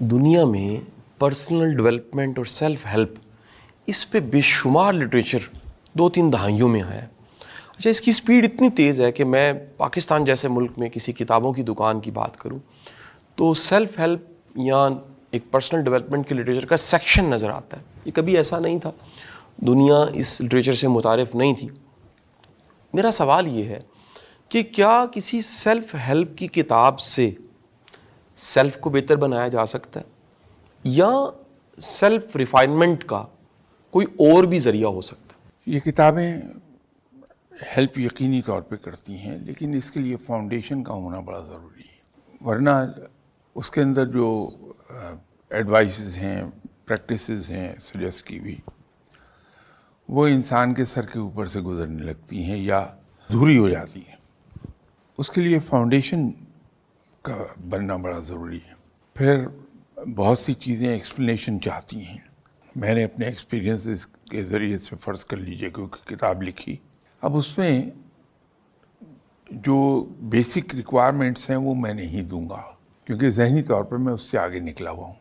دنیا میں personal development اور سیلف ہیلپ اس پہ بے شمار لٹریچر 2-3 دہائیوں میں آیا ہے. اچھا، اس کی سپیڈ اتنی تیز ہے کہ میں پاکستان جیسے ملک میں کسی کتابوں کی دکان کی بات کروں تو سیلف ہیلپ یا ایک پرسنل ڈیولپمنٹ کے لٹریچر کا سیکشن نظر آتا ہے. یہ کبھی ایسا نہیں تھا، دنیا اس لٹریچر سے متعارف نہیں تھی. میرا سوال یہ ہے کہ کیا کسی سیلف ہیلپ کی کتاب سے سیلف کو بہتر بنایا جا سکتا ہے یا سیلف ریفائنمنٹ کا کوئی اور بھی ذریعہ ہو سکتا ہے؟ یہ کتابیں ہیلپ یقینی طور پہ کرتی ہیں، لیکن اس کے لیے فاؤنڈیشن کا ہونا بڑا ضروری ہے، ورنہ اس کے اندر جو ایڈوائسز ہیں، پریکٹسز ہیں سجیسٹ کی ہوئی، وہ انسان کے سر کے اوپر سے گزرنے لگتی ہیں یا ادھوری ہو جاتی ہیں. اس کے لیے فاؤنڈیشن کا بننا بڑا ضروری ہے. پھر بہت سی چیزیں ایکسپلینیشن چاہتی ہیں. میں نے اپنے ایکسپیرینسز کے ذریعے سے فرض کر لیجئے کیونکہ کتاب لکھی، اب اس میں جو بیسک ریکوائرمنٹس ہیں وہ میں نہیں دوں گا کیونکہ ذہنی طور پر میں اس سے آگے نکلا ہوا ہوں.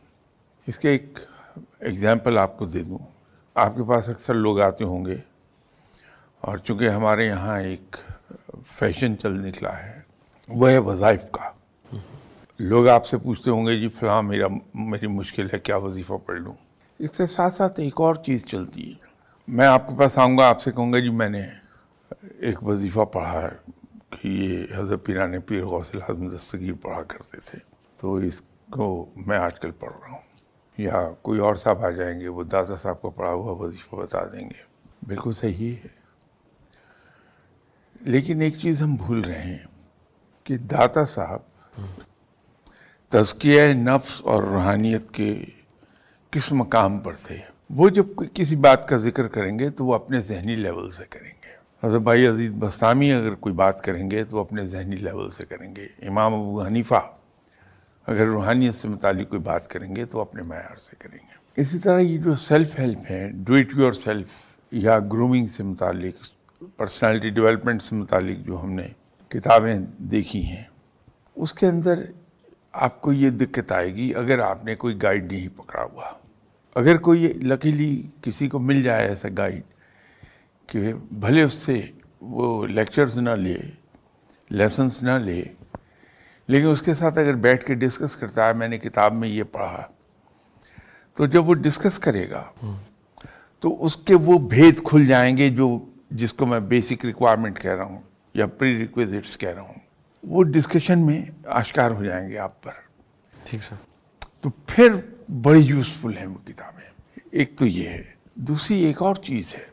اس کے ایک ایگزامپل آپ کو دے دوں. آپ کے پاس اکثر لوگ آتے ہوں گے، اور چونکہ ہمارے یہاں ایک فیشن چل نکلا ہے وہ ہے وظائف کا. لوگ آپ سے پوچھتے ہوں گے جی فلاں میری مشکل ہے، کیا وظیفہ پڑھ لوں؟ اس کے ساتھ ساتھ ایک اور چیز چلتی ہے. میں آپ کے پاس آؤں گا، آپ سے کہوں گا جی میں نے ایک وظیفہ پڑھا ہے کہ یہ حضرت پیران پیر غوث الاعظم دستگیر پڑھا کرتے تھے، تو اس کو میں آج کل پڑھ رہا ہوں. یا کوئی اور صاحب آ جائیں گے، وہ داتا صاحب کو پڑھا ہوا وظیفہ بتا دیں گے. بالکل صحیح ہے، لیکن ایک چیز ہم بھول رہے ہیں کہ داتا صاحب تزکیہ نفس اور روحانیت کے کس مقام پر تھے. وہ جب کسی بات کا ذکر کریں گے تو وہ اپنے ذہنی لیول سے کریں گے. حضرت بھائی عزیز بستامی اگر کوئی بات کریں گے تو وہ اپنے ذہنی لیول سے کریں گے. امام ابو حنیفہ اگر روحانیت سے متعلق کوئی بات کریں گے تو اپنے معیار سے کریں گے. اسی طرح یہ جو سیلف ہیلپ ہے، ڈو اٹ یور سیلف یا گرومنگ سے متعلق، پرسنالٹی ڈیولپمنٹ سے متعلق جو ہم نے کتابیں دیکھی ہیں، اس کے اندر آپ کو یہ دقت آئے گی اگر آپ نے کوئی گائیڈ نہیں پکڑا ہوا. اگر کوئی لکیلی کسی کو مل جائے ایسا گائیڈ کہ بھلے اس سے وہ لیکچرز نہ لے، لیسنس نہ لے، لیکن اس کے ساتھ اگر بیٹھ کے ڈسکس کرتا ہے میں نے کتاب میں یہ پڑھا، تو جب وہ ڈسکس کرے گا تو اس کے وہ بھید کھل جائیں گے جو جس کو میں بیسک ریکوائرمنٹ کہہ رہا ہوں یا پری ریکویزٹس کہہ رہا ہوں، وہ ڈسکشن میں آشکار ہو جائیں گے آپ پر. ٹھیک سر. تو پھر بڑی یوزفل ہیں وہ کتابیں. ایک تو یہ ہے. دوسری ایک اور چیز ہے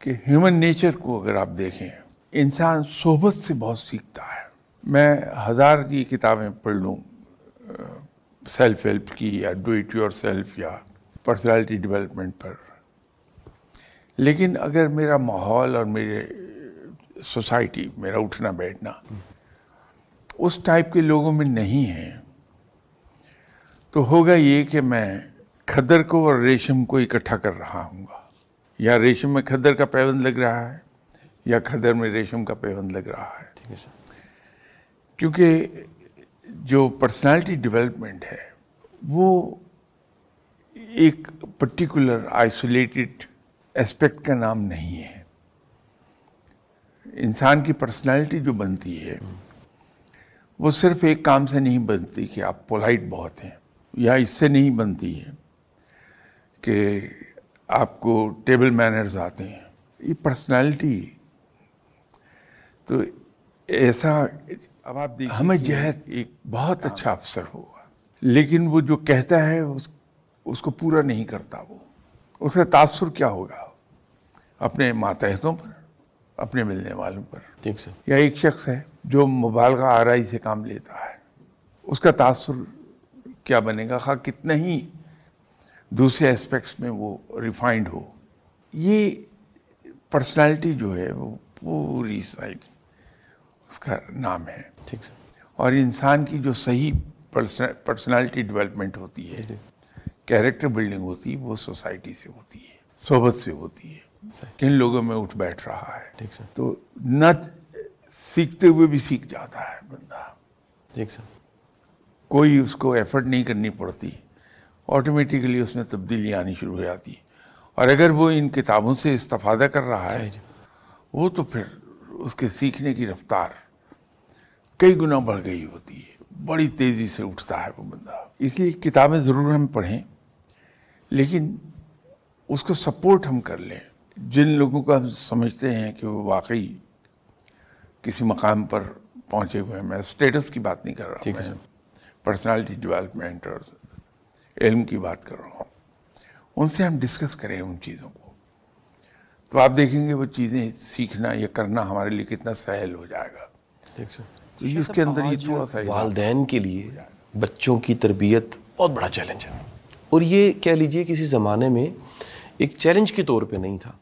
کہ ہیومن نیچر کو اگر آپ دیکھیں، انسان صحبت سے بہت سیکھتا ہے. میں 1000 یہ کتابیں پڑھ لوں سیلف ہیلپ کی یا ڈو اٹ یور سیلف یا پرسنالٹی ڈیولپمنٹ پر، لیکن اگر میرا ماحول اور میرے سوسائٹی، میرا اٹھنا بیٹھنا اس ٹائپ کے لوگوں میں نہیں ہے، تو ہوگا یہ کہ میں کھدر کو اور ریشم کو اکٹھا کر رہا ہوں گا، یا ریشم میں کھدر کا پیوند لگ رہا ہے یا کھدر میں ریشم کا پیوند لگ رہا ہے. ٹھیک ہے سر. کیونکہ جو پرسنالٹی ڈیولپمنٹ ہے وہ ایک پرٹیکولر آئسولیٹڈ اسپیکٹ کا نام نہیں ہے. انسان کی پرسنالٹی جو بنتی ہے وہ صرف ایک کام سے نہیں بنتی کہ آپ پولائٹ بہت ہیں، یا اس سے نہیں بنتی ہے کہ آپ کو ٹیبل مینرز آتے ہیں. یہ پرسنالٹی تو ایسا، اب آپ دیکھیں ہمیں جہت ایک بہت اچھا افسر ہوگا لیکن وہ جو کہتا ہے اس کو پورا نہیں کرتا، وہ اس کا تاثر کیا ہوگا اپنے ماتحتوں پر، اپنے ملنے والوں پر. ٹھیک سر. یا ایک شخص ہے جو مبالغہ آرائی سے کام لیتا ہے، اس کا تاثر کیا بنے گا، خواہ کتنا ہی دوسرے اسپیکٹس میں وہ ریفائنڈ ہو. یہ پرسنالٹی جو ہے وہ پوری سائڈ اس کا نام ہے. ٹھیک سر. اور انسان کی جو صحیح پرسنالٹی ڈیولپمنٹ ہوتی ہے، کیریکٹر بلڈنگ ہوتی ہے، وہ سوسائٹی سے ہوتی ہے، صحبت سے ہوتی ہے. کن لوگوں میں اٹھ بیٹھ رہا ہے. ٹھیک سر. تو نہ سیکھتے ہوئے بھی سیکھ جاتا ہے بندہ. ٹھیک سر. کوئی اس کو ایفرٹ نہیں کرنی پڑتی، آٹومیٹیکلی اس میں تبدیلی آنی شروع ہو جاتی. اور اگر وہ ان کتابوں سے استفادہ کر رہا ہے وہ تو پھر اس کے سیکھنے کی رفتار کئی گنا بڑھ گئی ہوتی ہے، بڑی تیزی سے اٹھتا ہے وہ بندہ. اس لیے کتابیں ضرور ہم پڑھیں، لیکن اس کو سپورٹ ہم کر لیں. جن لوگوں کو ہم سمجھتے ہیں کہ وہ واقعی کسی مقام پر پہنچے ہوئے ہیں، میں اسٹیٹس کی بات نہیں کر رہا، میں پرسنالٹی ڈیولپمنٹ اور علم کی بات کر رہا ہوں، ان سے ہم ڈسکس کریں ان چیزوں کو، تو آپ دیکھیں گے وہ چیزیں سیکھنا یا کرنا ہمارے لیے کتنا سہل ہو جائے گا. تو اس کے اندر یہ تھوڑا سا والدین کے لیے بچوں کی تربیت بہت بڑا چیلنج ہے، اور یہ کہہ لیجئے کسی زمانے میں ایک چیلنج کے طور پہ نہیں تھا،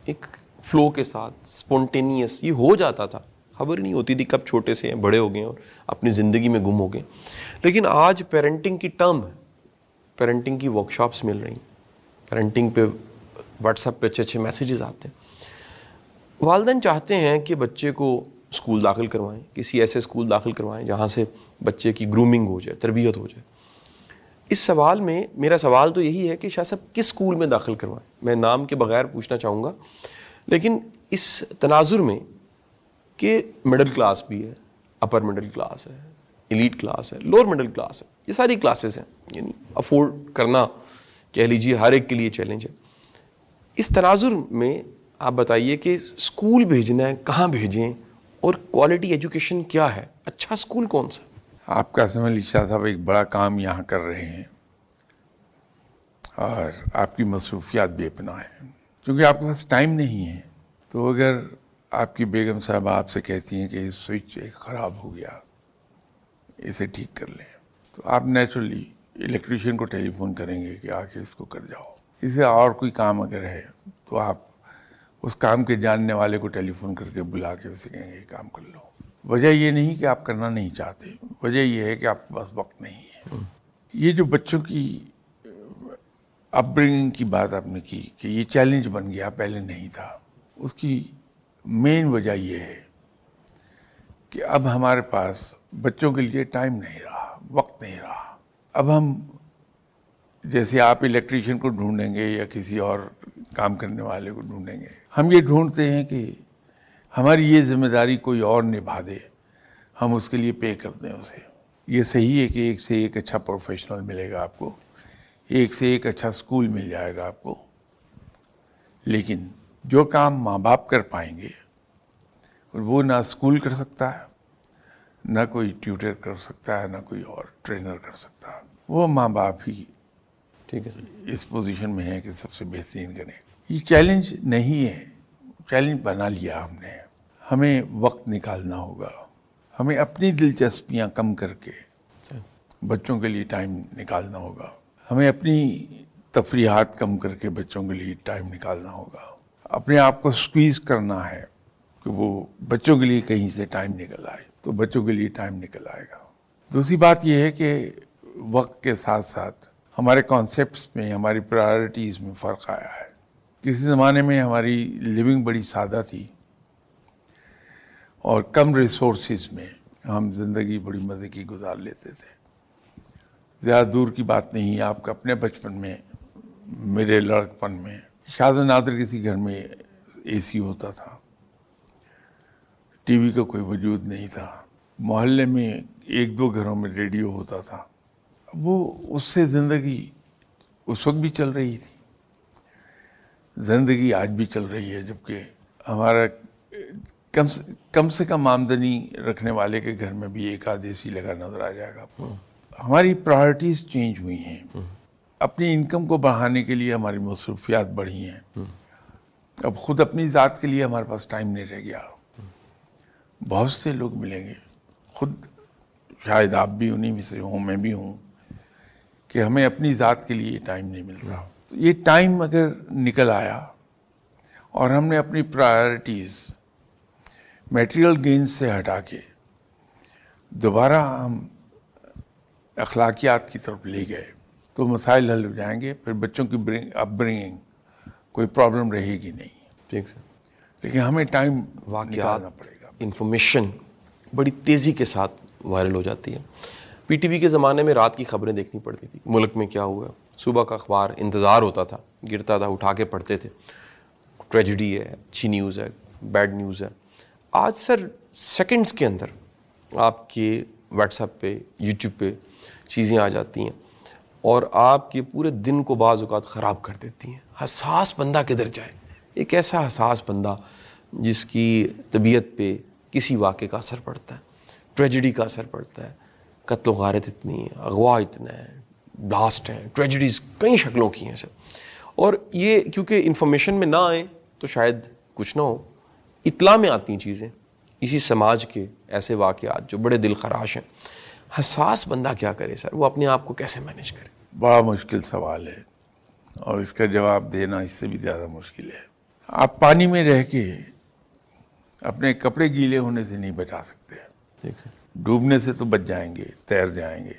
ایک فلو کے ساتھ سپونٹینیس یہ ہو جاتا تھا، خبر نہیں ہوتی تھی کب چھوٹے سے ہیں بڑے ہو گئے اور اپنی زندگی میں گم ہو گئے. لیکن آج پیرنٹنگ کی ٹرم ہے، پیرنٹنگ کی ورکشاپس مل رہی ہیں، پیرنٹنگ پہ واٹس ایپ پہ اچھے اچھے میسیجز آتے ہیں. والدین چاہتے ہیں کہ بچے کو اسکول داخل کروائیں، کسی ایسے اسکول داخل کروائیں جہاں سے بچے کی گرومنگ ہو جائے، تربیت ہو جائے. اس سوال میں میرا سوال تو یہی ہے کہ شاہ صاحب کس اسکول میں داخل کروائیں؟ میں نام کے بغیر پوچھنا چاہوں گا، لیکن اس تناظر میں کہ مڈل کلاس بھی ہے، اپر مڈل کلاس ہے، ایلیٹ کلاس ہے، لوور مڈل کلاس ہے، یہ ساری کلاسز ہیں، یعنی افورڈ کرنا کہہ لیجیے ہر ایک کے لیے چیلنج ہے. اس تناظر میں آپ بتائیے کہ اسکول بھیجنا ہے کہاں بھیجیں، اور کوالٹی ایجوکیشن کیا ہے، اچھا اسکول کون سا؟ آپ قاسم علی شاہ صاحب ایک بڑا کام یہاں کر رہے ہیں، اور آپ کی مصروفیات بے پناہ ہیں. کیونکہ آپ کے پاس ٹائم نہیں ہے، تو اگر آپ کی بیگم صاحبہ آپ سے کہتی ہیں کہ یہ سوئچ خراب ہو گیا، اسے ٹھیک کر لیں، تو آپ نیچرلی الیکٹریشین کو ٹیلی فون کریں گے کہ آ کے اس کو کر جاؤ. اسے اور کوئی کام اگر ہے تو آپ اس کام کے جاننے والے کو ٹیلی فون کر کے بلا کے اسے کہیں گے یہ کام کر لو. وجہ یہ نہیں کہ آپ کرنا نہیں چاہتے، وجہ یہ ہے کہ آپ کے پاس وقت نہیں ہے. یہ جو بچوں کی اپ برنگنگ کی بات آپ نے کی کہ یہ چیلنج بن گیا، پہلے نہیں تھا، اس کی مین وجہ یہ ہے کہ اب ہمارے پاس بچوں کے لیے ٹائم نہیں رہا، وقت نہیں رہا. اب ہم جیسے آپ الیکٹریشین کو ڈھونڈیں گے یا کسی اور کام کرنے والے کو ڈھونڈیں گے، ہم یہ ڈھونڈتے ہیں کہ ہماری یہ ذمہ داری کوئی اور نبھا دے، ہم اس کے لیے پے کر دیں اسے. یہ صحیح ہے کہ ایک سے ایک اچھا پروفیشنل ملے گا آپ کو، ایک سے ایک اچھا اسکول مل جائے گا آپ کو، لیکن جو کام ماں باپ کر پائیں گے وہ نہ اسکول کر سکتا ہے، نہ کوئی ٹیوٹر کر سکتا ہے، نہ کوئی اور ٹرینر کر سکتا ہے. وہ ماں باپ ہی ٹھیک ہے اس پوزیشن میں ہے کہ سب سے بہترین کریں. یہ چیلنج نہیں ہے، چیلنج بنا لیا ہم نے. ہمیں وقت نکالنا ہوگا، ہمیں اپنی دلچسپیاں کم کر کے بچوں کے لیے ٹائم نکالنا ہوگا، ہمیں اپنی تفریحات کم کر کے بچوں کے لیے ٹائم نکالنا ہوگا. اپنے آپ کو سکویز کرنا ہے کہ وہ بچوں کے لیے کہیں سے ٹائم نکل آئے، تو بچوں کے لیے ٹائم نکل آئے گا. دوسری بات یہ ہے کہ وقت کے ساتھ ساتھ ہمارے کانسیپٹس میں، ہماری پرائرٹیز میں فرق آیا ہے. کسی زمانے میں ہماری لیونگ بڑی سادہ تھی اور کم ریسورسز میں ہم زندگی بڑی مزے کی گزار لیتے تھے. زیادہ دور کی بات نہیں، آپ کا اپنے بچپن میں، میرے لڑکپن میں شاذ و نادر کسی گھر میں اے سی ہوتا تھا، ٹی وی کا کوئی وجود نہیں تھا، محلے میں ایک دو گھروں میں ریڈیو ہوتا تھا. وہ اس سے زندگی اس وقت بھی چل رہی تھی، زندگی آج بھی چل رہی ہے، جبکہ ہمارا کم سے کم آمدنی رکھنے والے کے گھر میں بھی ایک آدھ اے سی لگا نظر آ جائے گا آپ کو. ہماری پرائرٹیز چینج ہوئی ہیں، اپنی انکم کو بڑھانے کے لیے ہماری مصروفیات بڑھی ہیں. اب خود اپنی ذات کے لیے ہمارے پاس ٹائم نہیں رہ گیا. بہت سے لوگ ملیں گے، خود شاید آپ بھی انہی میں سے ہوں، میں بھی ہوں، کہ ہمیں اپنی ذات کے لیے ٹائم نہیں ملتا. تو یہ ٹائم اگر نکل آیا اور ہم نے اپنی پرائرٹیز میٹیریل گینز سے ہٹا کے دوبارہ ہم اخلاقیات کی طرف لے گئے تو مسائل حل ہو جائیں گے. پھر بچوں کی اپ برنگنگ کوئی پرابلم رہے گی نہیں. ٹھیک سر. لیکن ہمیں ٹائم واقعات، نکالنا پڑے گا. انفارمیشن بڑی تیزی کے ساتھ وائرل ہو جاتی ہے. پی ٹی وی کے زمانے میں رات کی خبریں دیکھنی پڑتی تھی، ملک میں کیا ہوا. صبح کا اخبار انتظار ہوتا تھا، گرتا تھا، اٹھا کے پڑھتے تھے. ٹریجڈی ہے، اچھی نیوز ہے، بیڈ نیوز ہے. آج سر سیکنڈز کے اندر آپ کے واٹس ایپ پہ، یوٹیوب پہ چیزیں آ جاتی ہیں اور آپ کے پورے دن کو بعض اوقات خراب کر دیتی ہیں. حساس بندہ کدھر جائے؟ ایک ایسا حساس بندہ جس کی طبیعت پہ کسی واقعے کا اثر پڑتا ہے، ٹریجڈی کا اثر پڑتا ہے، قتل و غارت اتنی ہے، اغوا اتنا ہے، بلاسٹ ہیں، ٹریجڈیز کئی شکلوں کی ہیں سر. اور یہ کیونکہ انفارمیشن میں نہ آئے تو شاید کچھ نہ ہو، اطلاع میں آتی ہیں چیزیں، اسی سماج کے ایسے واقعات جو بڑے دل خراش ہیں. حساس بندہ کیا کرے سر؟ وہ اپنے آپ کو کیسے مینیج کرے؟ بڑا مشکل سوال ہے اور اس کا جواب دینا اس سے بھی زیادہ مشکل ہے. آپ پانی میں رہ کے اپنے کپڑے گیلے ہونے سے نہیں بچا سکتے. ٹھیک سر. ڈوبنے سے تو بچ جائیں گے، تیر جائیں گے،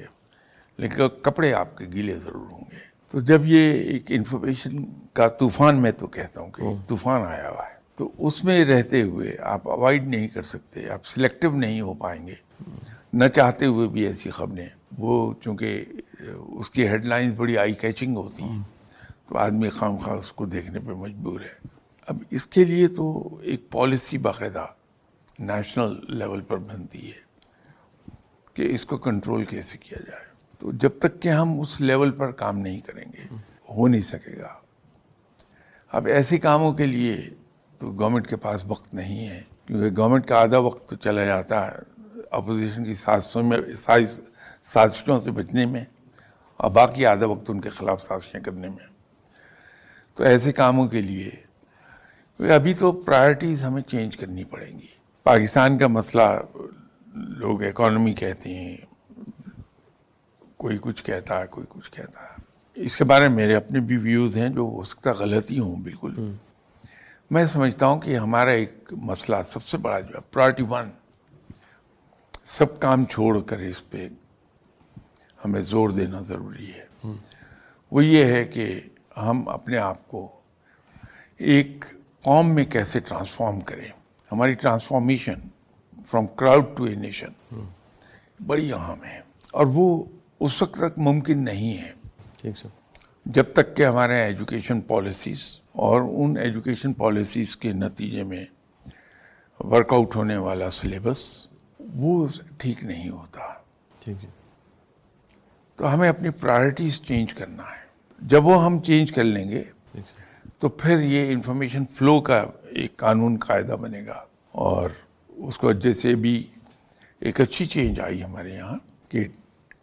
لیکن کپڑے آپ کے گیلے ضرور ہوں گے. تو جب یہ ایک انفارمیشن کا طوفان، میں تو کہتا ہوں کہ طوفان آیا ہوا ہے، تو اس میں رہتے ہوئے آپ اوائڈ نہیں کر سکتے، آپ سلیکٹیو نہیں ہو پائیں گے. نہ چاہتے ہوئے بھی ایسی خبریں، وہ چونکہ اس کی ہیڈ لائنز بڑی آئی کیچنگ ہوتی ہیں تو آدمی خام خواہ اس کو دیکھنے پہ مجبور ہے. اب اس کے لیے تو ایک پالیسی باقاعدہ نیشنل لیول پر بنتی ہے کہ اس کو کنٹرول کیسے کیا جائے. تو جب تک کہ ہم اس لیول پر کام نہیں کریں گے ہو نہیں سکے گا. اب ایسے کاموں کے لیے تو گورنمنٹ کے پاس وقت نہیں ہے، کیونکہ گورنمنٹ کا آدھا وقت تو چلا جاتا ہے اپوزیشن کی سازشوں سے بچنے میں، اور باقی آدھا وقت ان کے خلاف سازشیں کرنے میں. تو ایسے کاموں کے لیے ابھی تو پرائرٹیز ہمیں چینج کرنی پڑیں گی. پاکستان کا مسئلہ لوگ اکانومی کہتے ہیں، کوئی کچھ کہتا ہے، کوئی کچھ کہتا ہے. اس کے بارے میں میرے اپنے بھی ویوز ہیں جو ہو سکتا غلطی ہوں بالکل. میں سمجھتا ہوں کہ ہمارا ایک مسئلہ سب سے بڑا جو ہے پرائرٹی 1، سب کام چھوڑ کر اس پہ ہمیں زور دینا ضروری ہے. وہ یہ ہے کہ ہم اپنے آپ کو ایک قوم میں کیسے ٹرانسفارم کریں. ہماری transformation from crowd to a nation بڑی اہم ہے، اور وہ اس وقت تک ممکن نہیں ہے ٹھیک سر. جب تک کہ ہمارے ایجوکیشن پالیسیز اور ان ایجوکیشن پالیسیز کے نتیجے میں ورک آؤٹ ہونے والا سلیبس وہ ٹھیک نہیں ہوتا. ٹھیک ہے. تو ہمیں اپنی پرائرٹیز چینج کرنا ہے. جب وہ ہم چینج کر لیں گے تو پھر یہ انفارمیشن فلو کا ایک قانون قاعدہ بنے گا. اور اس کو جیسے بھی ایک اچھی چینج آئی ہمارے یہاں کہ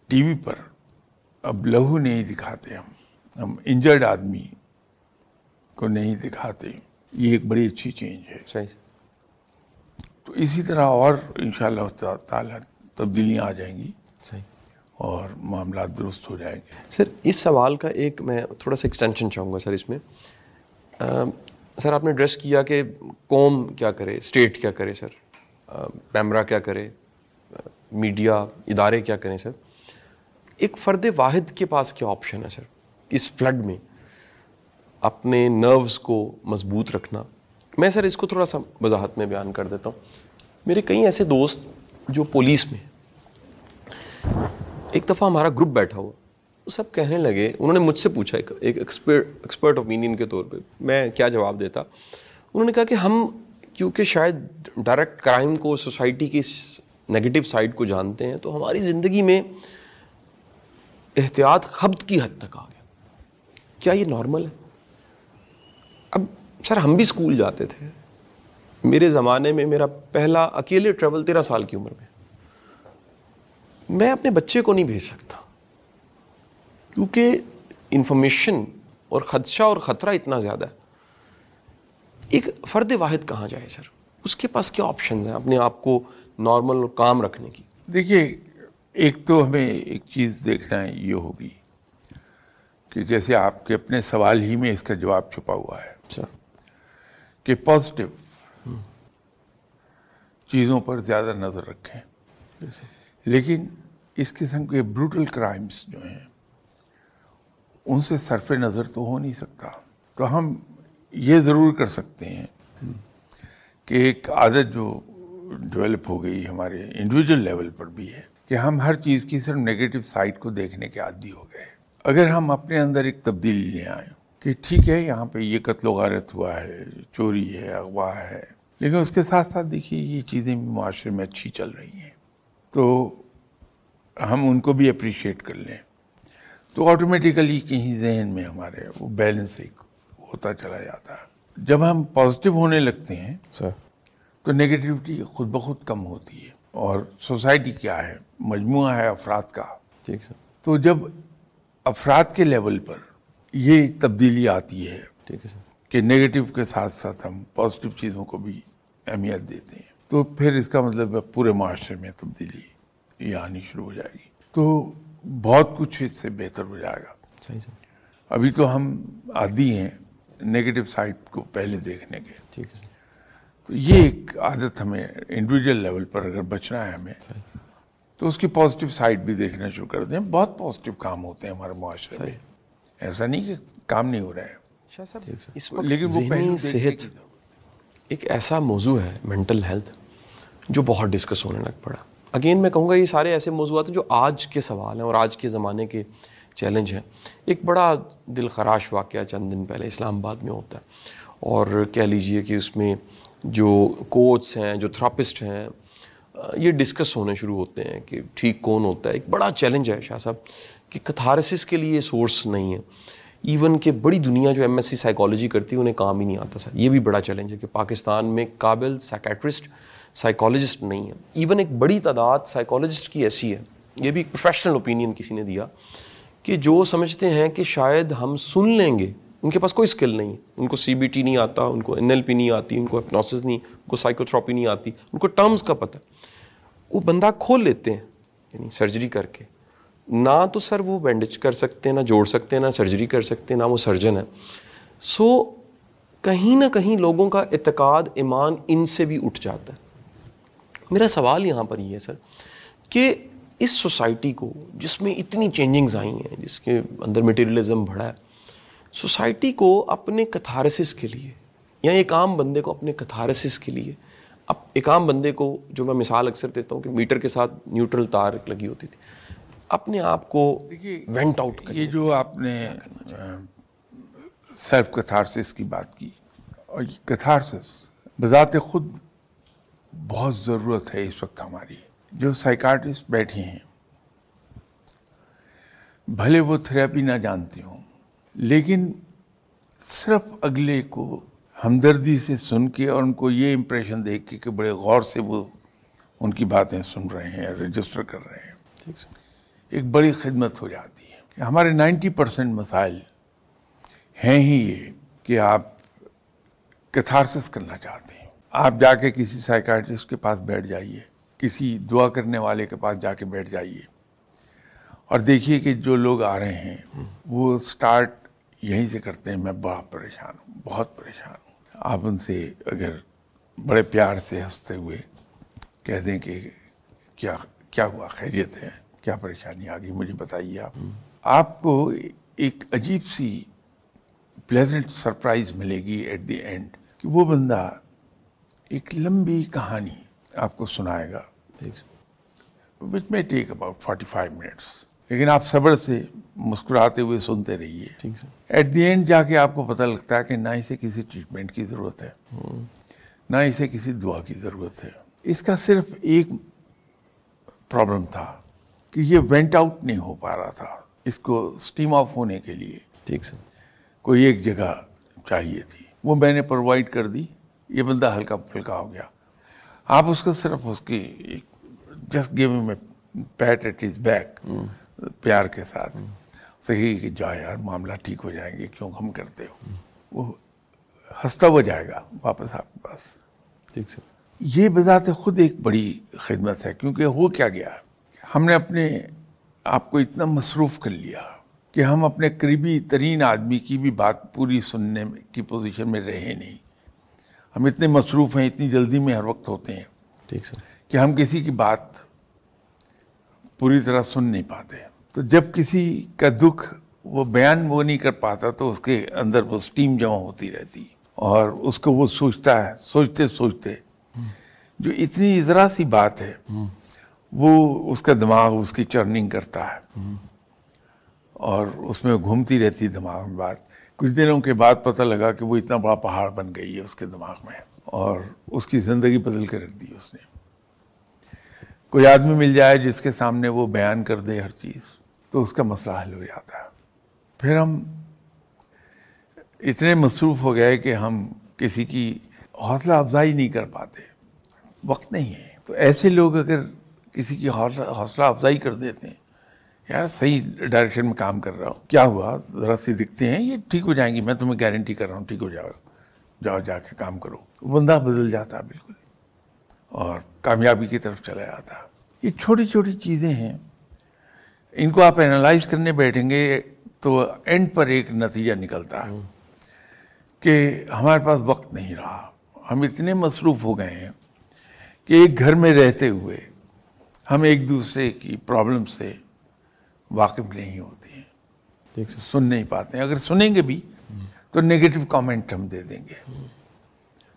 ٹی وی پر اب لہو نہیں دکھاتے، ہم انجرڈ آدمی کو نہیں دکھاتے، یہ ایک بڑی اچھی چینج ہے. صحیح. تو اسی طرح اور انشاءاللہ تعالی تبدیلیاں آ جائیں گی. صحیح. اور معاملات درست ہو جائیں گے. سر اس سوال کا ایک میں تھوڑا سا ایکسٹینشن چاہوں گا سر اس میں. سر آپ نے ایڈریس کیا کہ قوم کیا کرے، اسٹیٹ کیا کرے سر، پیمرا کیا کرے، میڈیا ادارے کیا کریں سر. ایک فرد واحد کے پاس کیا آپشن ہے سر اس فلڈ میں اپنے نروز کو مضبوط رکھنا؟ میں سر اس کو تھوڑا سا وضاحت میں بیان کر دیتا ہوں. میرے کئی ایسے دوست جو پولیس میں، ایک دفعہ ہمارا گروپ بیٹھا ہوا، وہ سب کہنے لگے، انہوں نے مجھ سے پوچھا ایک ایکسپرٹ اوپینین کے طور پہ میں کیا جواب دیتا. انہوں نے کہا کہ ہم کیونکہ شاید ڈائریکٹ کرائم کو، سوسائٹی کی نیگیٹو سائڈ کو جانتے ہیں، تو ہماری زندگی میں احتیاط خبط کی حد تک آ گیا. کیا یہ نارمل ہے؟ اب سر ہم بھی اسکول جاتے تھے، میرے زمانے میں میرا پہلا اکیلے ٹریول 13 سال کی عمر میں اپنے بچے کو نہیں بھیج سکتا، کیونکہ انفارمیشن اور خدشہ اور خطرہ اتنا زیادہ ہے. ایک فرد واحد کہاں جائے سر؟ اس کے پاس کیا آپشنز ہیں اپنے آپ کو نارمل اور کام رکھنے کی؟ دیکھیے، ایک تو ہمیں ایک چیز دیکھنا ہے، یہ ہوگی کہ جیسے آپ کے اپنے سوال ہی میں اس کا جواب چھپا ہوا ہے سر کہ پازیٹیو چیزوں پر زیادہ نظر رکھیں. لیکن اس قسم کے بروٹل کرائمز جو ہیں ان سے صرف نظر تو ہو نہیں سکتا. تو ہم یہ ضرور کر سکتے ہیں کہ ایک عادت جو ڈیولپ ہو گئی ہمارے انڈیویجول لیول پر بھی ہے کہ ہم ہر چیز کی صرف نیگیٹو سائڈ کو دیکھنے کے عادی ہو گئے. اگر ہم اپنے اندر ایک تبدیلی لے آئیں کہ ٹھیک ہے یہاں پہ یہ قتل و غارت ہوا ہے, چوری ہے, اغوا ہے, لیکن اس کے ساتھ ساتھ دیکھیے یہ چیزیں بھی معاشرے میں اچھی چل رہی ہیں, تو ہم ان کو بھی اپریشیٹ کر لیں, تو آٹومیٹیکلی کہیں ذہن میں ہمارے وہ بیلنس ایک ہوتا چلا جاتا ہے. جب ہم پازیٹیو ہونے لگتے ہیں تو نیگیٹیوٹی خود بخود کم ہوتی ہے. اور سوسائٹی کیا ہے؟ مجموعہ ہے افراد کا. ٹھیک سر. تو جب افراد کے لیول پر یہ تبدیلی آتی ہے ٹھیک ہے سر کہ نیگیٹو کے ساتھ ساتھ ہم پازیٹیو چیزوں کو بھی اہمیت دیتے ہیں, تو پھر اس کا مطلب ہے پورے معاشرے میں تبدیلی یہ آنی شروع ہو جائے گی, تو بہت کچھ اس سے بہتر ہو جائے گا. صحیح سر. ابھی تو ہم عادی ہیں نیگیٹو سائڈ کو پہلے دیکھنے کے. ٹھیک ہے سر. تو یہ ایک عادت ہمیں انڈیویجول لیول پر اگر بچنا ہے ہمیں, تو اس کی پازیٹیو سائڈ بھی دیکھنا شروع کر دیں. بہت پازیٹیو کام ہوتے ہیں ہمارے معاشرے میں, ایسا نہیں کہ کام نہیں ہو رہا ہے, شاہ صاحب اس وقت لیکن وہ ذہنی صحت ایک ایسا موضوع ہے, مینٹل ہیلتھ, جو بہت ڈسکس ہونے لگ پڑا. اگین میں کہوں گا یہ سارے ایسے موضوعات ہیں جو آج کے سوال ہیں اور آج کے زمانے کے چیلنج ہیں. ایک بڑا دل خراش واقعہ چند دن پہلے اسلام آباد میں ہوتا ہے, اور کہہ لیجئے کہ اس میں جو کوچس ہیں, جو تھراپسٹ ہیں, یہ ڈسکس ہونے شروع ہوتے ہیں کہ ٹھیک کون ہوتا ہے. ایک بڑا چیلنج ہے شاہ صاحب کہ کتھارسس کے لیے سورس نہیں ہے. ایون کہ بڑی دنیا جو ایم ایس سی سائیکالوجی کرتی ہے انہیں کام ہی نہیں آتا سر. یہ بھی بڑا چیلنج ہے کہ پاکستان میں قابل سائیکیٹرسٹ, سائیکالوجسٹ نہیں ہے. ایون ایک بڑی تعداد سائیکالوجسٹ کی ایسی ہے, یہ بھی ایک پروفیشنل اوپینین کسی نے دیا, کہ جو سمجھتے ہیں کہ شاید ہم سن لیں گے, ان کے پاس کوئی اسکل نہیں ہے, ان کو سی بی ٹی نہیں آتا, ان کو این ایل پی نہیں آتی, ان کو ہپنوسس نہیں, ان کو سائیکو تھراپی نہیں آتی, ان کو ٹرمز کا پتہ. وہ بندہ کھول لیتے ہیں یعنی سرجری کر کے, نہ تو سر وہ بینڈیج کر سکتے ہیں, نہ جوڑ سکتے ہیں, نہ سرجری کر سکتے ہیں, نہ وہ سرجن ہے. سو کہیں نہ کہیں لوگوں کا اعتقاد, ایمان ان سے بھی اٹھ جاتا ہے. میرا سوال یہاں پر یہ ہے سر کہ اس سوسائٹی کو جس میں اتنی چینجنگز آئی ہیں, جس کے اندر مٹیریلزم بڑھا ہے, سوسائٹی کو اپنے کتھارسس کے لیے, یا ایک عام بندے کو اپنے کتھارسس کے لیے, اب ایک عام بندے کو, جو میں مثال اکثر دیتا ہوں کہ میٹر کے ساتھ نیوٹرل تار لگی ہوتی تھی, اپنے آپ کو وینٹ آؤٹ کریں. یہ جو آپ نے سیلف کتھارسس کی بات کی, اور یہ کتھارسس بذات خود بہت ضرورت ہے اس وقت ہماری. جو سائیکارٹسٹ بیٹھے ہیں بھلے وہ تھراپی نہ جانتے ہوں, لیکن صرف اگلے کو ہمدردی سے سن کے اور ان کو یہ امپریشن دیکھ کے کہ بڑے غور سے وہ ان کی باتیں سن رہے ہیں, رجسٹر کر رہے ہیں, ایک بڑی خدمت ہو جاتی ہے. کہ ہمارے 90% مسائل ہیں ہی یہ کہ آپ کیتھارسس کرنا چاہتے ہیں. آپ جا کے کسی سائیکارٹسٹ کے پاس بیٹھ جائیے, کسی دعا کرنے والے کے پاس جا کے بیٹھ جائیے, اور دیکھیے کہ جو لوگ آ رہے ہیں وہ سٹارٹ یہیں سے کرتے ہیں, میں بڑا پریشان ہوں, بہت پریشان ہوں. آپ ان سے اگر بڑے پیار سے ہنستے ہوئے کہہ دیں کہ کیا ہوا, خیریت ہے, کیا پریشانی آ گئی, مجھے بتائیے. آپ کو ایک عجیب سی پلیزنٹ سرپرائز ملے گی ایٹ دی اینڈ, کہ وہ بندہ ایک لمبی کہانی آپ کو سنائے گا, which may take about 45 minutes, لیکن آپ صبر سے مسکراتے ہوئے سنتے رہیے. ایٹ دی اینڈ جا کے آپ کو پتہ لگتا ہے کہ نہ اسے کسی ٹریٹمنٹ کی ضرورت ہے, نہ اسے کسی دعا کی ضرورت ہے. اس کا صرف ایک پرابلم تھا کہ یہ وینٹ آؤٹ نہیں ہو پا رہا تھا. اس کو اسٹیم آف ہونے کے لیے کوئی ایک جگہ چاہیے تھی, وہ میں نے پرووائڈ کر دی. یہ بندہ ہلکا پھلکا ہو گیا. آپ اس کو صرف اس کی جسٹ گیو ہم اے پیٹ ایٹ ہز بیک, پیار کے ساتھ صحیح کہ جا یار معاملہ ٹھیک ہو جائیں گے, کیوں غم کرتے ہو. وہ ہنستا ہوا جائے گا واپس آپ کے پاس. یہ بذات خود ایک بڑی خدمت ہے, کیونکہ ہو کیا گیا, ہم نے اپنے آپ کو اتنا مصروف کر لیا کہ ہم اپنے قریبی ترین آدمی کی بھی بات پوری سننے کی پوزیشن میں رہے نہیں. ہم اتنے مصروف ہیں, اتنی جلدی میں ہر وقت ہوتے ہیں کہ ہم کسی کی بات پوری طرح سن نہیں پاتے. تو جب کسی کا دکھ وہ بیان وہ نہیں کر پاتا تو اس کے اندر وہ سٹیم جمع ہوتی رہتی, اور اس کو وہ سوچتا ہے, سوچتے سوچتے جو اتنی ذرا سی بات ہے وہ اس کا دماغ اس کی چرننگ کرتا ہے اور اس میں گھومتی رہتی دماغ میں بات. کچھ دنوں کے بعد پتہ لگا کہ وہ اتنا بڑا پہاڑ بن گئی ہے اس کے دماغ میں اور اس کی زندگی بدل کے رکھ دی اس نے. کوئی آدمی مل جائے جس کے سامنے وہ بیان کر دے ہر چیز تو اس کا مسئلہ حل ہو جاتا ہے. پھر ہم اتنے مصروف ہو گئے کہ ہم کسی کی حوصلہ افزائی نہیں کر پاتے, وقت نہیں ہے. تو ایسے لوگ اگر کسی کی حوصلہ افزائی کر دیتے ہیں, یار صحیح ڈائریکشن میں کام کر رہا ہوں, کیا ہوا, ذرا سی دکھتے ہیں, یہ ٹھیک ہو جائیں گی, میں تمہیں گارنٹی کر رہا ہوں ٹھیک ہو جاؤ, جاؤ جا کے کام کرو, بندہ بدل جاتا ہے بالکل اور کامیابی کی طرف چلا جاتا ہے. یہ چھوٹی چھوٹی چیزیں ہیں, ان کو آپ اینالائز کرنے بیٹھیں گے تو اینڈ پر ایک نتیجہ نکلتا ہے کہ ہمارے پاس وقت نہیں رہا. ہم اتنے مصروف ہو گئے ہیں کہ ایک گھر میں رہتے ہوئے ہم ایک دوسرے کی پرابلم سے واقف نہیں ہوتے ہیں, سن نہیں پاتے ہیں. اگر سنیں گے بھی تو نیگیٹو کامنٹ ہم دے دیں گے,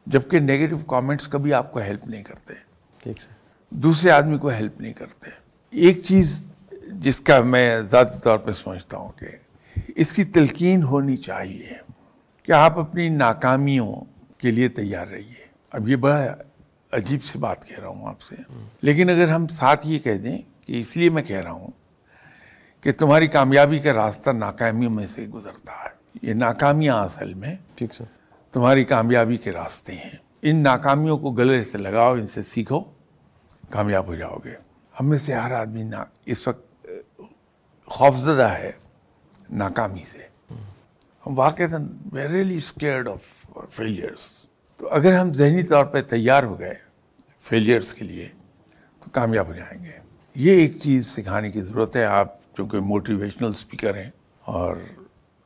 جبکہ نیگیٹو کامنٹس کبھی آپ کو ہیلپ نہیں کرتے, دوسرے آدمی کو ہیلپ نہیں کرتے. ایک چیز جس کا میں ذاتی طور پہ سمجھتا ہوں کہ اس کی تلقین ہونی چاہیے کہ آپ اپنی ناکامیوں کے لیے تیار رہیے. اب یہ بڑا عجیب سی بات کہہ رہا ہوں آپ سے, لیکن اگر ہم ساتھ یہ کہہ دیں کہ اس لیے میں کہہ رہا ہوں کہ تمہاری کامیابی کا راستہ ناکامیوں میں سے گزرتا ہے. یہ ناکامیاں اصل میں تمہاری کامیابی کے راستے ہیں. ان ناکامیوں کو گلے سے لگاؤ, ان سے سیکھو, کامیاب ہو جاؤ گے. ہم میں سے ہر آدمی اس وقت خوفزدہ ہے ناکامی سے. ہم واقعتاً ریئلی اسکیئرڈ آف فیلیئرس. تو اگر ہم ذہنی طور پہ تیار ہو گئے فیلیئرس کے لیے تو کامیاب ہو جائیں گے. یہ ایک چیز سکھانے کی ضرورت ہے. آپ چونکہ موٹیویشنل اسپیکر ہیں اور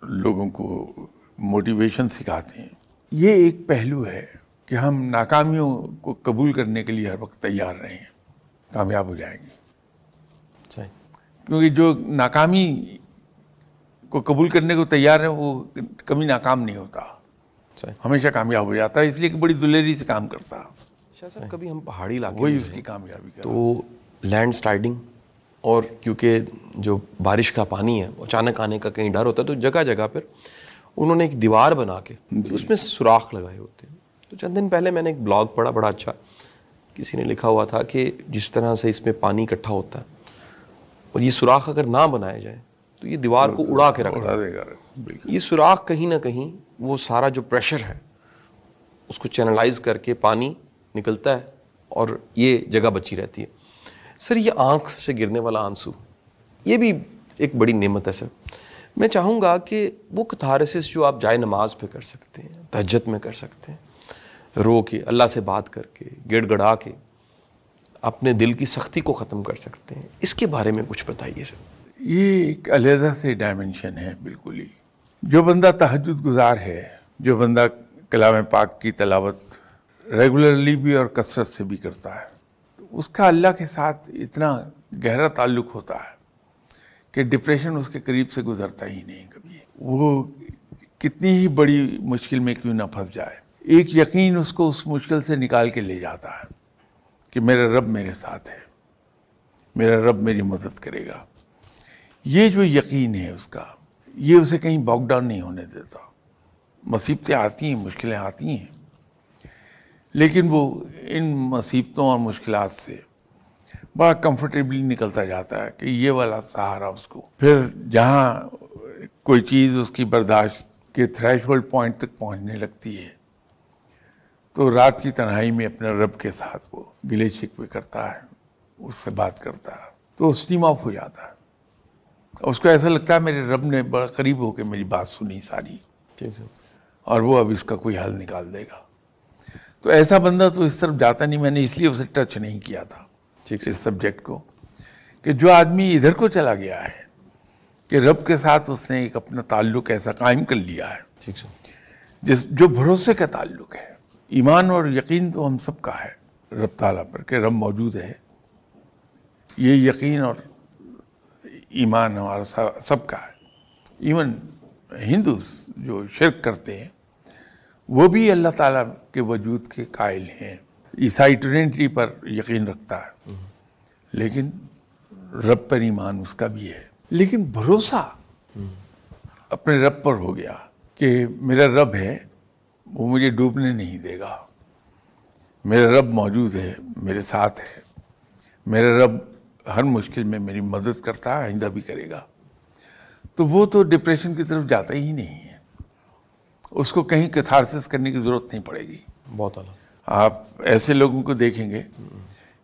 لوگوں کو موٹیویشن سکھاتے ہیں, یہ ایک پہلو ہے کہ ہم ناکامیوں کو قبول کرنے کے لیے ہر وقت تیار رہیں, کامیاب ہو جائیں گے. کیونکہ جو ناکامی کو قبول کرنے کو تیار ہے وہ کبھی ناکام نہیں ہوتا, ہمیشہ کامیاب ہو جاتا ہے, اس لیے کہ بڑی دلیری سے کام کرتا. شاہ صاحب کبھی ہم پہاڑی علاقے وہی میں اس کی کامیابی کا. تو لینڈ سلائڈنگ اور کیونکہ جو بارش کا پانی ہے اچانک آنے کا کہیں ڈر ہوتا ہے تو جگہ جگہ پر انہوں نے ایک دیوار بنا کے اس میں سوراخ لگائے ہوتے ہیں. تو چند دن پہلے میں نے ایک بلاگ پڑھا بڑا اچھا, کسی نے لکھا ہوا تھا کہ جس طرح سے اس میں پانی اکٹھا ہوتا ہے اور یہ سوراخ اگر نہ بنائے جائیں تو یہ دیوار کو اڑا کے رکھتا ہے. یہ سوراخ کہیں نہ کہیں وہ سارا جو پریشر ہے اس کو چینلائز کر کے پانی نکلتا ہے اور یہ جگہ بچی رہتی ہے. سر یہ آنکھ سے گرنے والا آنسو یہ بھی ایک بڑی نعمت ہے. سر میں چاہوں گا کہ وہ کتھارسس جو آپ جائے نماز پہ کر سکتے ہیں, تہجد میں کر سکتے ہیں, رو کے اللہ سے بات کر کے گڑ گڑا کے اپنے دل کی سختی کو ختم کر سکتے ہیں, اس کے بارے میں کچھ بتائیے سر. یہ ایک علیحدہ سے ڈائمنشن ہے بالکل ہی. جو بندہ تہجد گزار ہے, جو بندہ کلام پاک کی تلاوت ریگولرلی بھی اور کثرت سے بھی کرتا ہے, تو اس کا اللہ کے ساتھ اتنا گہرا تعلق ہوتا ہے کہ ڈپریشن اس کے قریب سے گزرتا ہی نہیں کبھی. وہ کتنی ہی بڑی مشکل میں کیوں نہ پھنس جائے, ایک یقین اس کو اس مشکل سے نکال کے لے جاتا ہے کہ میرا رب میرے ساتھ ہے, میرا رب میری مدد کرے گا. یہ جو یقین ہے اس کا, یہ اسے کہیں باک ڈاؤن نہیں ہونے دیتا. مصیبتیں آتی ہیں, مشکلیں آتی ہیں, لیکن وہ ان مصیبتوں اور مشکلات سے بڑا کمفرٹیبلی نکلتا جاتا ہے کہ یہ والا سہارا اس کو. پھر جہاں کوئی چیز اس کی برداشت کے تھریش ہولڈ پوائنٹ تک پہنچنے لگتی ہے تو رات کی تنہائی میں اپنے رب کے ساتھ وہ گلے شکوے کرتا ہے, اس سے بات کرتا ہے, تو اسٹیم آف ہو جاتا ہے. اس کو ایسا لگتا ہے میرے رب نے بڑا قریب ہو کے میری بات سنی ساری, اور وہ اب اس کا کوئی حل نکال دے گا. تو ایسا بندہ تو اس طرف جاتا نہیں. میں نے اس لیے اسے ٹچ نہیں کیا تھا اس سبجیکٹ کو, کہ جو آدمی ادھر کو چلا گیا ہے کہ رب کے ساتھ اس نے ایک اپنا تعلق ایسا قائم کر لیا ہے جو بھروسے کا تعلق ہے. ایمان اور یقین تو ہم سب کا ہے رب تعالیٰ پر کہ رب موجود ہے. یہ یقین اور ایمان ہمارا سب کا ہے. ایون ہندوز جو شرک کرتے ہیں وہ بھی اللہ تعالیٰ کے وجود کے قائل ہیں. عیسائی ٹرینٹی پر یقین رکھتا ہے, لیکن رب پر ایمان اس کا بھی ہے، لیکن بھروسہ اپنے رب پر ہو گیا کہ میرا رب ہے، وہ مجھے ڈوبنے نہیں دے گا، میرا رب موجود ہے، میرے ساتھ ہے، میرا رب ہر مشکل میں میری مدد کرتا ہے، آئندہ بھی کرے گا. تو وہ تو ڈپریشن کی طرف جاتا ہی نہیں ہے، اس کو کہیں کیتھارسس کرنے کی ضرورت نہیں پڑے گی. بہت اعلیٰ. آپ ایسے لوگوں کو دیکھیں گے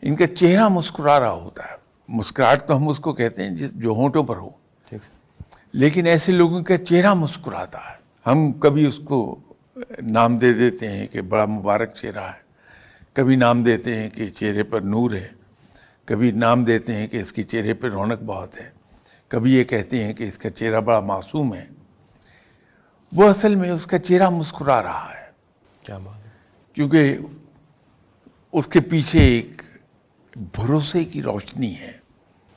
ان کا چہرہ مسکرا رہا ہوتا ہے. مسکراہٹ تو ہم اس کو کہتے ہیں جو ہونٹوں پر ہو، ٹھیک ہے. لیکن ایسے لوگوں کا چہرہ مسکراتا ہے. ہم کبھی اس کو نام دے دیتے ہیں کہ بڑا مبارک چہرہ ہے، کبھی نام دیتے ہیں کہ چہرے پر نور ہے، کبھی نام دیتے ہیں کہ اس کے چہرے پر رونق بہت ہے، کبھی یہ کہتے ہیں کہ اس کا چہرہ بڑا معصوم ہے. وہ اصل میں اس کا چہرہ مسکرا رہا ہے، کیا بات ہے. کیونکہ اس کے پیچھے ایک بھروسے کی روشنی ہے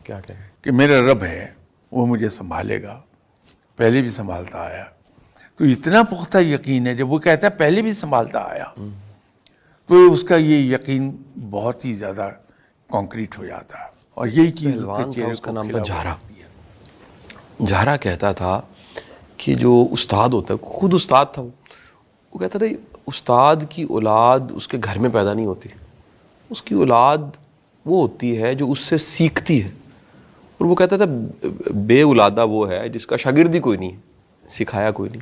کیا کہیں. کہ میرا رب ہے، وہ مجھے سنبھالے گا، پہلے بھی سنبھالتا آیا. تو اتنا پختہ یقین ہے، جب وہ کہتا ہے پہلے بھی سنبھالتا آیا، تو اس کا یہ یقین بہت ہی زیادہ کانکریٹ ہو جاتا ہے. اور یہی چیز پہلوان تھا، اس کا نام تھا جھارا. جھارا کہتا تھا کہ جو استاد ہوتا ہے، خود استاد تھا، وہ کہتا تھا استاد کی اولاد اس کے گھر میں پیدا نہیں ہوتی، اس کی اولاد وہ ہوتی ہے جو اس سے سیکھتی ہے. اور وہ کہتا تھا بے اولادہ وہ ہے جس کا شاگرد ہی کوئی نہیں ہے، سکھایا کوئی نہیں.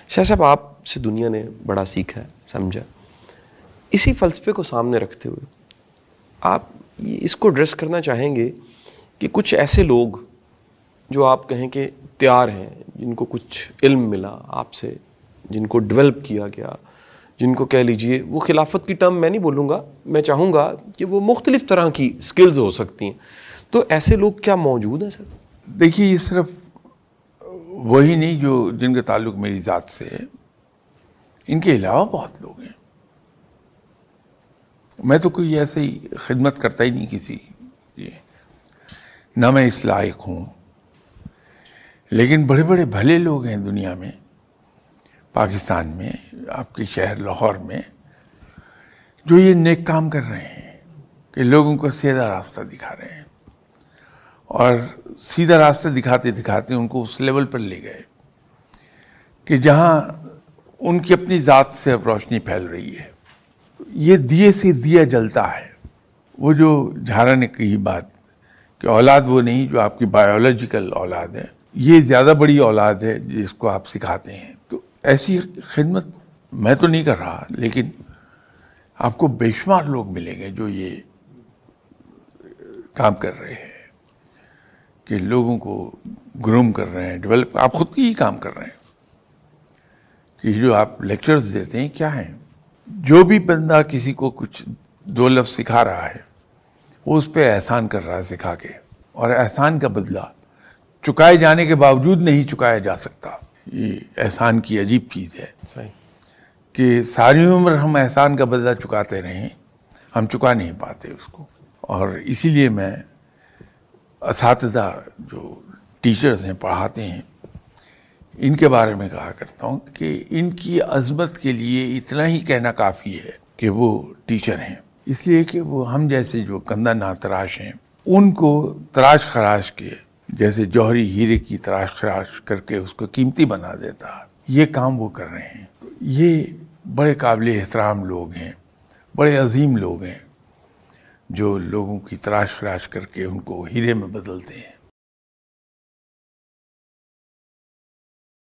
شاہ صاحب، آپ سے دنیا نے بڑا سیکھا ہے، سمجھا. اسی فلسفے کو سامنے رکھتے ہوئے آپ اس کو ایڈریس کرنا چاہیں گے کہ کچھ ایسے لوگ جو آپ کہیں کہ تیار ہیں، جن کو کچھ علم ملا آپ سے، جن کو ڈیولپ کیا گیا، جن کو کہہ لیجئے، وہ خلافت کی ٹرم میں نہیں بولوں گا، میں چاہوں گا کہ وہ مختلف طرح کی سکلز ہو سکتی ہیں، تو ایسے لوگ کیا موجود ہیں سر؟ دیکھیے، یہ صرف وہی نہیں جو جن کا تعلق میری ذات سے ہے، ان کے علاوہ بہت لوگ ہیں. میں تو کوئی ایسے ہی خدمت کرتا ہی نہیں کسی کی، نہ میں اس لائق ہوں، لیکن بڑے بڑے بھلے لوگ ہیں دنیا میں، پاکستان میں، آپ کے شہر لاہور میں، جو یہ نیک کام کر رہے ہیں کہ لوگوں کو سیدھا راستہ دکھا رہے ہیں. اور سیدھا راستہ دکھاتے دکھاتے ان کو اس لیول پر لے گئے کہ جہاں ان کی اپنی ذات سے اب روشنی پھیل رہی ہے. یہ دیے سے دیا جلتا ہے. وہ جو جھارا نے کہی بات کہ اولاد وہ نہیں جو آپ کی بایولوجیکل اولاد ہے، یہ زیادہ بڑی اولاد ہے جس کو آپ سکھاتے ہیں. تو ایسی خدمت میں تو نہیں کر رہا، لیکن آپ کو بے شمار لوگ ملیں گے جو یہ کام کر رہے ہیں کہ لوگوں کو گروم کر رہے ہیں، ڈیولپ. آپ خود کی ہی کام کر رہے ہیں کہ جو آپ لیکچرز دیتے ہیں کیا ہیں. جو بھی بندہ کسی کو کچھ دو لفظ سکھا رہا ہے، وہ اس پہ احسان کر رہا ہے سکھا کے، اور احسان کا بدلہ چکائے جانے کے باوجود نہیں چکایا جا سکتا. یہ احسان کی عجیب چیز ہے. صحیح. کہ ساری عمر ہم احسان کا بدلہ چکاتے رہیں، ہم چکا نہیں پاتے اس کو. اور اسی لیے میں اساتذہ جو ٹیچرز ہیں، پڑھاتے ہیں، ان کے بارے میں کہا کرتا ہوں کہ ان کی عظمت کے لیے اتنا ہی کہنا کافی ہے کہ وہ ٹیچر ہیں. اس لیے کہ وہ ہم جیسے جو کندہ نا تراش ہیں، ان کو تراش خراش کے، جیسے جوہری ہیرے کی تراش خراش کر کے اس کو قیمتی بنا دیتا ہے، یہ کام وہ کر رہے ہیں. یہ بڑے قابل احترام لوگ ہیں، بڑے عظیم لوگ ہیں جو لوگوں کی تراش خراش کر کے ان کو ہیرے میں بدلتے ہیں.